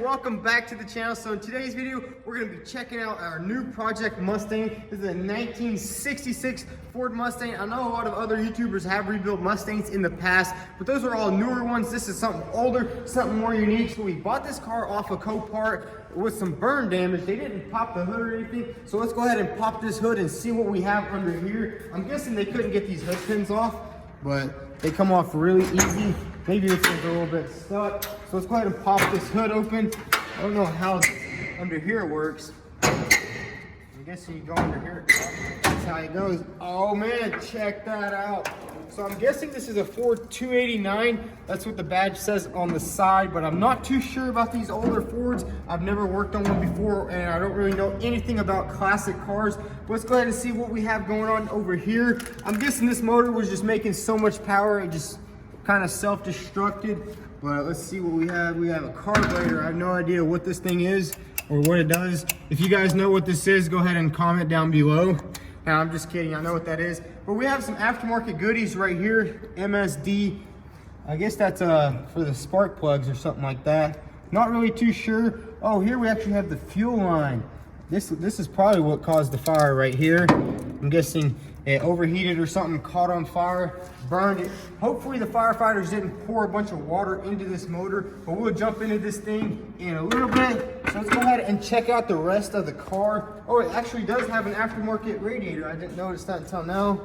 Welcome back to the channel. So in today's video, we're going to be checking out our new project Mustang. This is a 1966 Ford Mustang. I know a lot of other YouTubers have rebuilt Mustangs in the past, but those are all newer ones. This is something older, something more unique. So we bought this car off of Copart with some burn damage. They didn't pop the hood or anything. So let's go ahead and pop this hood and see what we have under here. I'm guessing they couldn't get these hood pins off, but they come off really easy. Maybe this one's a little bit stuck. So let's go ahead and pop this hood open. I don't know how under here works. I'm guessing you go under here. That's how it goes. Oh man, check that out. So I'm guessing this is a Ford 289. That's what the badge says on the side, but I'm not too sure about these older Fords. I've never worked on one before, and I don't really know anything about classic cars. But let's go ahead and see what we have going on over here. I'm guessing this motor was just making so much power, it just kind of self-destructed. But let's see what we have. We have a carburetor. I have no idea what this thing is or what it does. If you guys know what this is, go ahead and comment down below. Now, I'm just kidding, I know what that is. But we have some aftermarket goodies right here. MSD, I guess that's for the spark plugs or something like that. Not really too sure. Oh, here we actually have the fuel line. This is probably what caused the fire right here. I'm guessing it overheated or something, caught on fire, burned it. Hopefully the firefighters didn't pour a bunch of water into this motor, but we'll jump into this thing in a little bit. So let's go ahead and check out the rest of the car. Oh, it actually does have an aftermarket radiator. I didn't notice that until now.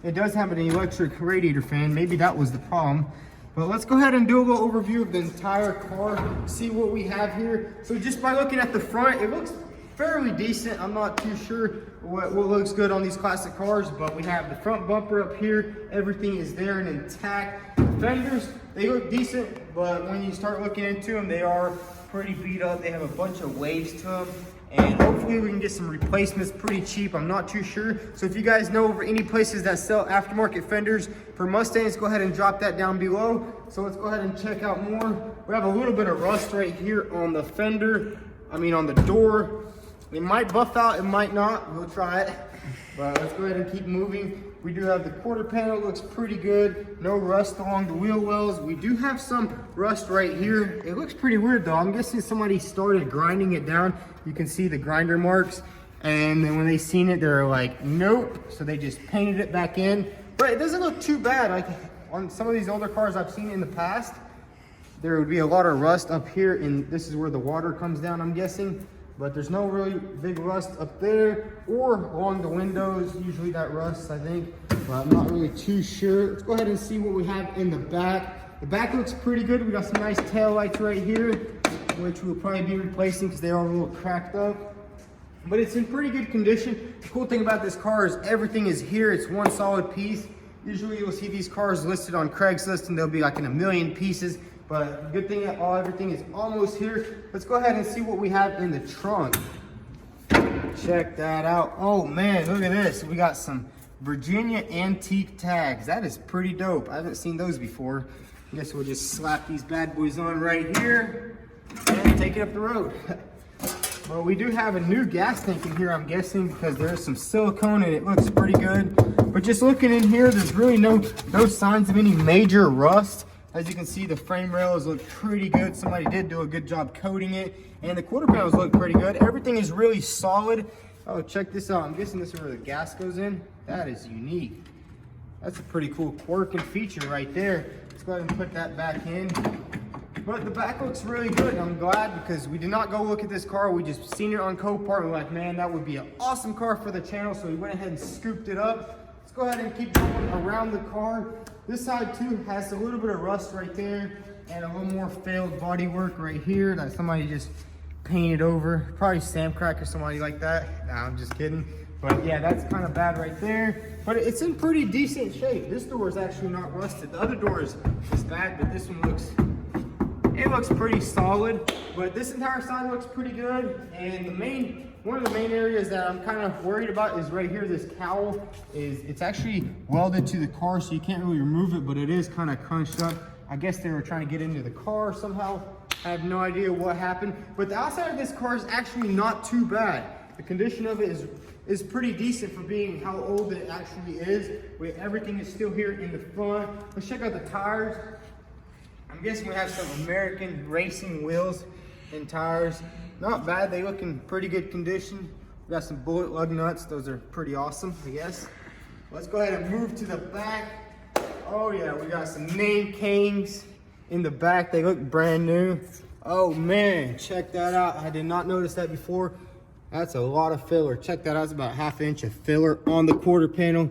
It does have an electric radiator fan. Maybe that was the problem. But let's go ahead and do a little overview of the entire car, see what we have here. So just by looking at the front, it looks fairly decent. I'm not too sure what looks good on these classic cars, but we have the front bumper up here. Everything is there and intact. Fenders, they look decent, but when you start looking into them, they are pretty beat up. They have a bunch of waves to them, and hopefully we can get some replacements pretty cheap. I'm not too sure. So if you guys know of any places that sell aftermarket fenders for Mustangs, go ahead and drop that down below. So let's go ahead and check out more. We have a little bit of rust right here on the fender, on the door. It might buff out, it might not. We'll try it. But let's go ahead and keep moving. We do have the quarter panel, looks pretty good. No rust along the wheel wells. We do have some rust right here. It looks pretty weird though. I'm guessing somebody started grinding it down. You can see the grinder marks. And then when they seen it, they're like, nope. So they just painted it back in. But it doesn't look too bad. Like on some of these older cars I've seen in the past, there would be a lot of rust up here, and this is where the water comes down, I'm guessing. But there's no really big rust up there or along the windows. Usually that rusts, I think, but I'm not really too sure. Let's go ahead and see what we have in the back. The back looks pretty good. We got some nice tail lights right here, which we'll probably be replacing because they are a little cracked up. But it's in pretty good condition. The cool thing about this car is everything is here. It's one solid piece. Usually you'll see these cars listed on Craigslist and they'll be like in a million pieces. But good thing that everything is almost here. Let's go ahead and see what we have in the trunk. Check that out. Oh man, look at this. We got some Virginia antique tags. That is pretty dope. I haven't seen those before. I guess we'll just slap these bad boys on right here and take it up the road. Well, we do have a new gas tank in here, I'm guessing, because there's some silicone and it looks pretty good. But just looking in here, there's really no signs of any major rust. As you can see, the frame rails look pretty good. Somebody did do a good job coating it. And the quarter panels look pretty good. Everything is really solid. Oh, check this out. I'm guessing this is where the gas goes in. That is unique. That's a pretty cool quirk and feature right there. Let's go ahead and put that back in. But the back looks really good. And I'm glad because we did not go look at this car. We just seen it on Copart. We're like, man, that would be an awesome car for the channel. So we went ahead and scooped it up. Let's go ahead and keep going around the car. This side too has a little bit of rust right there and a little more failed body work right here that somebody just painted over. Probably Sam Crack or somebody like that. Nah, I'm just kidding. But yeah, that's kind of bad right there. But it's in pretty decent shape. This door is actually not rusted. The other door is bad, but this one looks pretty solid. But this entire side looks pretty good. And one of the main areas that I'm kind of worried about is right here. This cowl it's actually welded to the car, so you can't really remove it, but it is kind of crunched up. I guess they were trying to get into the car somehow. I have no idea what happened, but the outside of this car is actually not too bad. The condition of it is pretty decent for being how old it actually is. Everything is still here in the front. Let's check out the tires. I'm guessing we have some American racing wheels. and tires. Not bad, they look in pretty good condition. We got some bullet lug nuts, those are pretty awesome, I guess. Let's go ahead and move to the back. Oh yeah, we got some name kings in the back. They look brand new. Oh man, check that out. I did not notice that before. That's a lot of filler. Check that out, it's about 1/2 inch of filler on the quarter panel.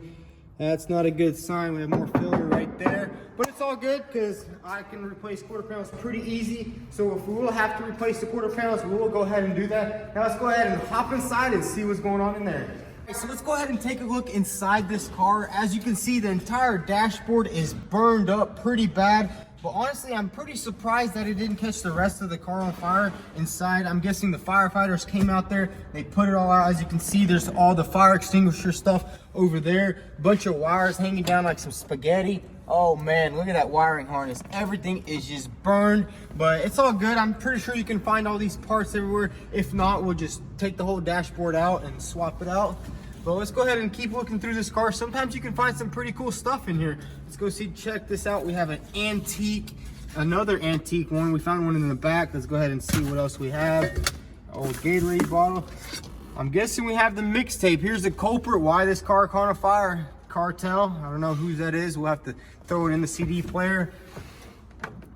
That's not a good sign. We have more filler right there. But it's all good because I can replace quarter panels pretty easy. So if we will have to replace the quarter panels, we will go ahead and do that. Now let's go ahead and hop inside and see what's going on in there. Okay, so let's go ahead and take a look inside this car. As you can see, the entire dashboard is burned up pretty bad. But honestly, I'm pretty surprised that it didn't catch the rest of the car on fire inside. I'm guessing the firefighters came out there, they put it all out. As you can see, there's all the fire extinguisher stuff over there. Bunch of wires hanging down like some spaghetti. Oh man, look at that wiring harness. Everything is just burned, but it's all good. I'm pretty sure you can find all these parts everywhere. If not, we'll just take the whole dashboard out and swap it out. But let's go ahead and keep looking through this car. Sometimes you can find some pretty cool stuff in here. Let's go see, check this out. We have an antique, another antique one. We found one in the back. Let's go ahead and see what else we have. Old Gatorade bottle. I'm guessing we have the mixtape. Here's the culprit, why this car caught on fire. Cartel, I don't know whose that is. We'll have to throw it in the CD player.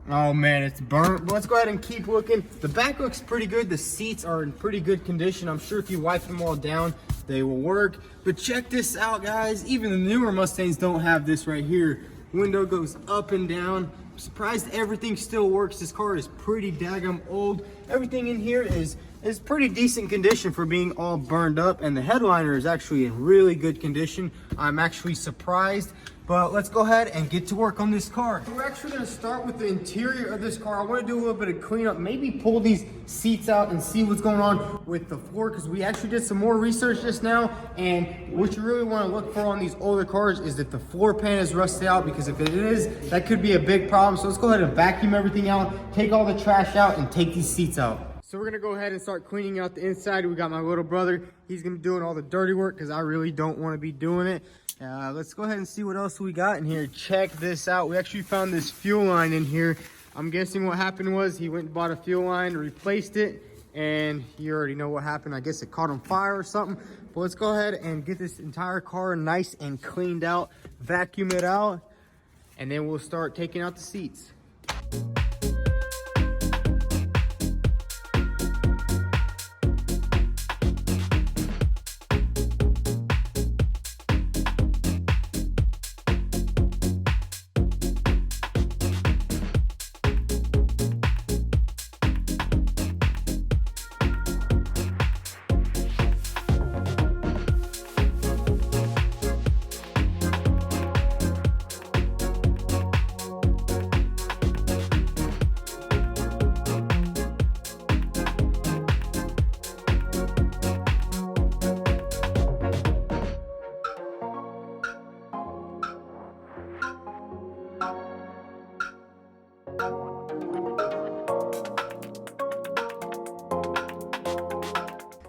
Oh man, it's burnt. But let's go ahead and keep looking. The back looks pretty good. The seats are in pretty good condition. I'm sure if you wipe them all down, they will work. But check this out, guys. Even the newer Mustangs don't have this right here. Window goes up and down. I'm surprised everything still works. This car is pretty daggum old. Everything in here is pretty decent condition for being all burned up, and the headliner is actually in really good condition. I'm actually surprised. But let's go ahead and get to work on this car. We're actually gonna start with the interior of this car. I wanna do a little bit of cleanup, maybe pull these seats out and see what's going on with the floor, because we actually did some more research just now, and what you really wanna look for on these older cars is that the floor pan is rusted out, because if it is, that could be a big problem. So let's go ahead and vacuum everything out, take all the trash out, and take these seats out. So we're gonna go ahead and start cleaning out the inside. We got my little brother. He's gonna be doing all the dirty work because I really don't wanna be doing it. Let's go ahead and see what else we got in here. Check this out. We actually found this fuel line in here. I'm guessing what happened was he went and bought a fuel line, replaced it, and you already know what happened. I guess it caught on fire or something. But let's go ahead and get this entire car nice and cleaned out, vacuum it out, and then we'll start taking out the seats.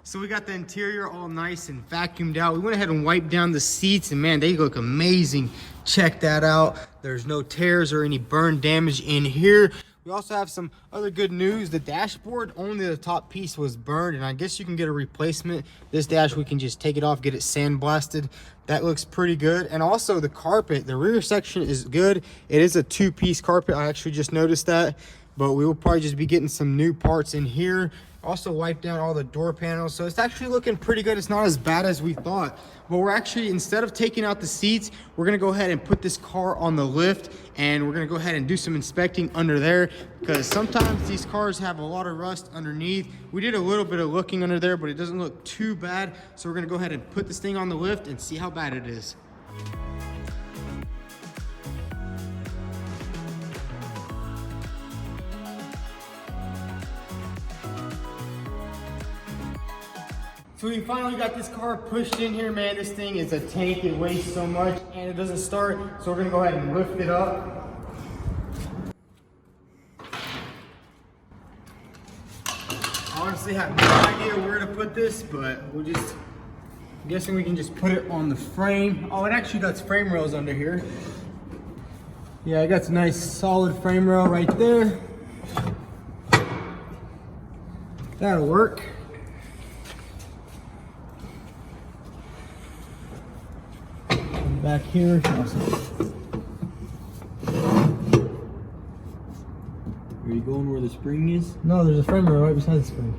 So we got the interior all nice and vacuumed out. We went ahead and wiped down the seats, and man, they look amazing. Check that out. There's no tears or any burn damage in here. We also have some other good news. The dashboard, only the top piece was burned, and I guess you can get a replacement. This dash, we can just take it off, get it sandblasted. That looks pretty good. And also the carpet, the rear section is good. It is a 2-piece carpet. I actually just noticed that, but we will probably just be getting some new parts in here. Also wiped down all the door panels, so it's actually looking pretty good. It's not as bad as we thought. But we're actually, instead of taking out the seats, we're gonna go ahead and put this car on the lift, and we're gonna go ahead and do some inspecting under there, because sometimes these cars have a lot of rust underneath. We did a little bit of looking under there, but it doesn't look too bad. So we're gonna go ahead and put this thing on the lift and see how bad it is. So we finally got this car pushed in here, man. This thing is a tank, it weighs so much, and it doesn't start. So we're gonna go ahead and lift it up. Honestly, I have no idea where to put this, but I'm guessing we can just put it on the frame. Oh, it actually got frame rails under here. Yeah, I got some nice solid frame rail right there. That'll work. Back here. Awesome. Are you going where the spring is? No, there's a frame rail right beside the spring.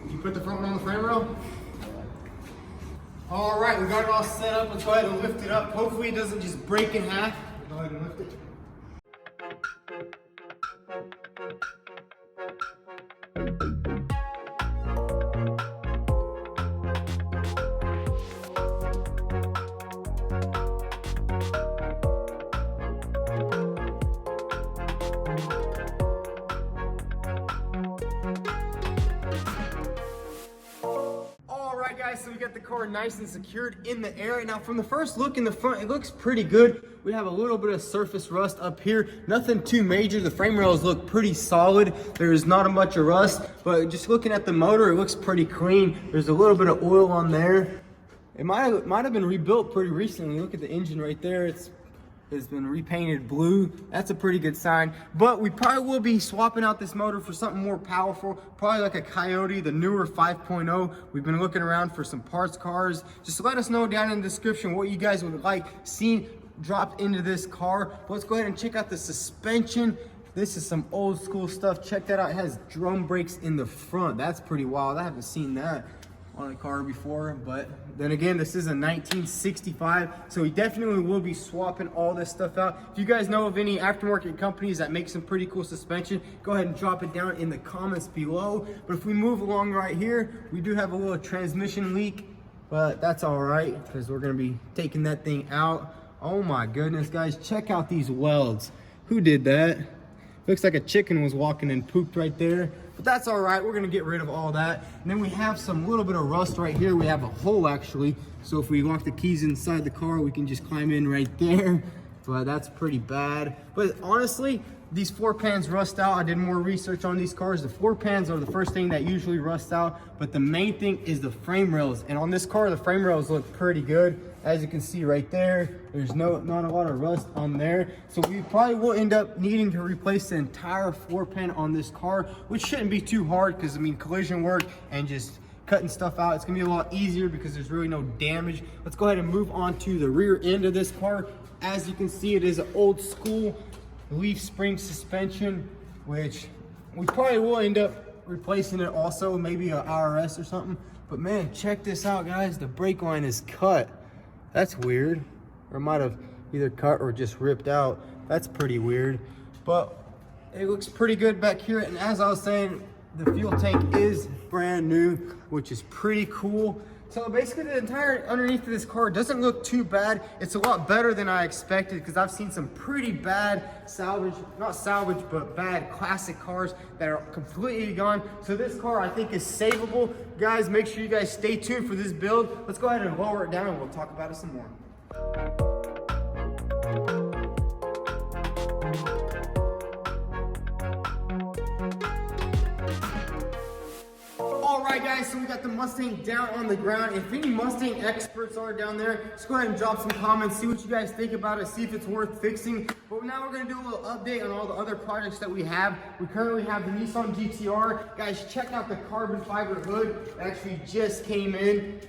Did you put the front one on the frame rail? All right, we got it all set up. Let's go ahead and lift it up. Hopefully it doesn't just break in half. Go ahead and lift it. Guys, so we got the car nice and secured in the air. Now from the first look in the front, it looks pretty good. We have a little bit of surface rust up here, nothing too major. The frame rails look pretty solid. There's not a much of rust, but just looking at the motor, it looks pretty clean. There's a little bit of oil on there. It might have been rebuilt pretty recently. Look at the engine right there. It's been repainted blue. That's a pretty good sign. But we probably will be swapping out this motor for something more powerful, probably like a Coyote, the newer 5.0. We've been looking around for some parts cars. Just let us know down in the description what you guys would like seen dropped into this car. But let's go ahead and check out the suspension. This is some old school stuff. Check that out. It has drum brakes in the front. That's pretty wild. I haven't seen that on a car before, but then again, this is a 1965, so we definitely will be swapping all this stuff out. If you guys know of any aftermarket companies that make some pretty cool suspension, go ahead and drop it down in the comments below. But if we move along right here, we do have a little transmission leak, but that's all right because we're gonna be taking that thing out. Oh my goodness, guys, check out these welds. Who did that? Looks like a chicken was walking and pooped right there. But that's all right, we're gonna get rid of all that. And then we have some little bit of rust right here. We have a hole actually. So if we lock the keys inside the car, we can just climb in right there. But that's pretty bad. But honestly, these floor pans rust out. I did more research on these cars. The floor pans are the first thing that usually rust out, but the main thing is the frame rails. And on this car, the frame rails look pretty good. As you can see right there, there's not a lot of rust on there. So we probably will end up needing to replace the entire floor pan on this car, which shouldn't be too hard because I mean, collision work and just cutting stuff out, it's gonna be a lot easier because there's really no damage. Let's go ahead and move on to the rear end of this car. As you can see, it is an old school leaf spring suspension, which we probably will end up replacing it also, maybe a RS or something. But man, check this out, guys. The brake line is cut. That's weird. Or it might have either cut or just ripped out. That's pretty weird. But it looks pretty good back here. And as I was saying, the fuel tank is brand new, which is pretty cool. So basically the entire underneath of this car doesn't look too bad. It's a lot better than I expected because I've seen some pretty bad salvage, not salvage, but bad classic cars that are completely gone. So this car I think is savable. Guys, make sure you guys stay tuned for this build. Let's go ahead and lower it down and we'll talk about it some more. Alright guys, so we got the Mustang down on the ground. If any Mustang experts are down there, just go ahead and drop some comments, see what you guys think about it, see if it's worth fixing. But now we're going to do a little update on all the other projects that we have. We currently have the Nissan GTR. Guys, check out the carbon fiber hood. It actually just came in.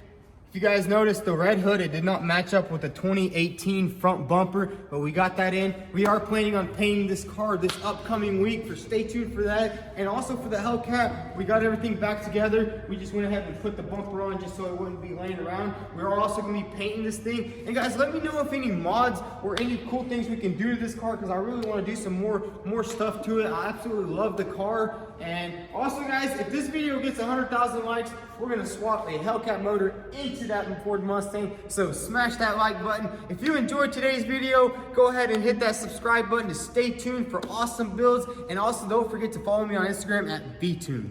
If you guys noticed, the red hood, it did not match up with the 2018 front bumper, but we got that in. We are planning on painting this car this upcoming week, so stay tuned for that. And also for the Hellcat, we got everything back together. We just went ahead and put the bumper on just so it wouldn't be laying around. We're also gonna be painting this thing. And guys, let me know if any mods or any cool things we can do to this car, because I really wanna do some more stuff to it. I absolutely love the car. And also guys, if this video gets 100,000 likes, we're gonna swap a Hellcat motor into that Ford Mustang. So smash that like button. If you enjoyed today's video, go ahead and hit that subscribe button to stay tuned for awesome builds. And also don't forget to follow me on Instagram at VTune.